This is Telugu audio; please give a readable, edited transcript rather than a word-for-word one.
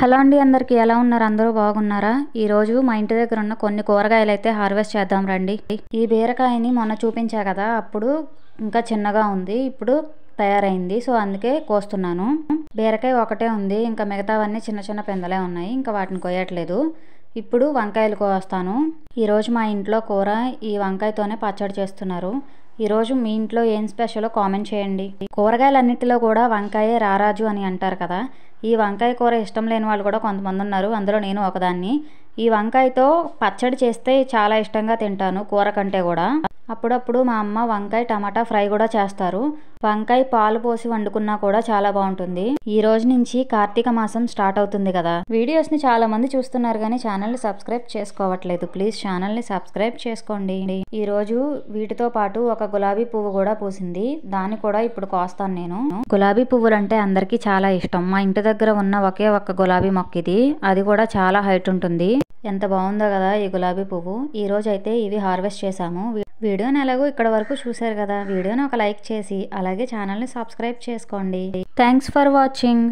హలో అండి, అందరికీ ఎలా ఉన్నారు? అందరూ బాగున్నారా? ఈరోజు మా ఇంటి దగ్గర ఉన్న కొన్ని కూరగాయలు అయితే హార్వెస్ట్ చేద్దాం రండి. ఈ బీరకాయని మొన్న చూపించా కదా, అప్పుడు ఇంకా చిన్నగా ఉంది, ఇప్పుడు తయారైంది. సో అందుకే కోస్తున్నాను. బీరకాయ ఒకటే ఉంది, ఇంకా మిగతావన్నీ చిన్న చిన్న పిందలే ఉన్నాయి, ఇంకా వాటిని కోయట్లేదు. ఇప్పుడు వంకాయలు కోస్తాను. ఈరోజు మా ఇంట్లో కూర ఈ వంకాయతోనే పచ్చడి చేస్తున్నారు. ఈరోజు మీ ఇంట్లో ఏం స్పెషలో కామెంట్ చేయండి. కూరగాయలన్నిటిలో కూడా వంకాయే రారాజు అని అంటారు కదా. ఈ వంకాయ కూర ఇష్టం లేని వాళ్ళు కూడా కొంతమంది ఉన్నారు, అందులో నేను ఒకదాన్ని. ఈ వంకాయతో పచ్చడి చేస్తే చాలా ఇష్టంగా తింటాను, కూర కంటే కూడా. అప్పుడప్పుడు మా అమ్మ వంకాయ టమాటా ఫ్రై కూడా చేస్తారు. వంకాయ పాలు పోసి వండుకున్నా కూడా చాలా బాగుంటుంది. ఈ రోజు నుంచి కార్తీక మాసం స్టార్ట్ అవుతుంది కదా. వీడియోస్ ని చాలా మంది చూస్తున్నారు కానీ ఛానల్ ని సబ్స్క్రైబ్ చేసుకోవట్లేదు. ప్లీజ్ ఛానల్ ని సబ్స్క్రైబ్ చేసుకోండి. ఈ రోజు వీటితో పాటు ఒక గులాబీ పువ్వు కూడా పూసింది, దాన్ని కూడా ఇప్పుడు కోస్తాను నేను. గులాబీ పువ్వులు అంటే అందరికీ చాలా ఇష్టం. మా ఇంటి దగ్గర ఉన్న ఒకే ఒక్క గులాబీ మొక్క ఇది, అది కూడా చాలా హైట్ ఉంటుంది. ఎంత బాగుందో కదా ఈ గులాబీ పువ్వు. ఈ రోజు అయితే ఇవి హార్వెస్ట్ చేసాము. వీడియోని ఎలాగో ఇక్కడ వరకు చూసారు కదా, వీడియోని ఒక లైక్ చేసి అలాగే ఛానల్ని సబ్స్క్రైబ్ చేసుకోండి. Thanks for watching.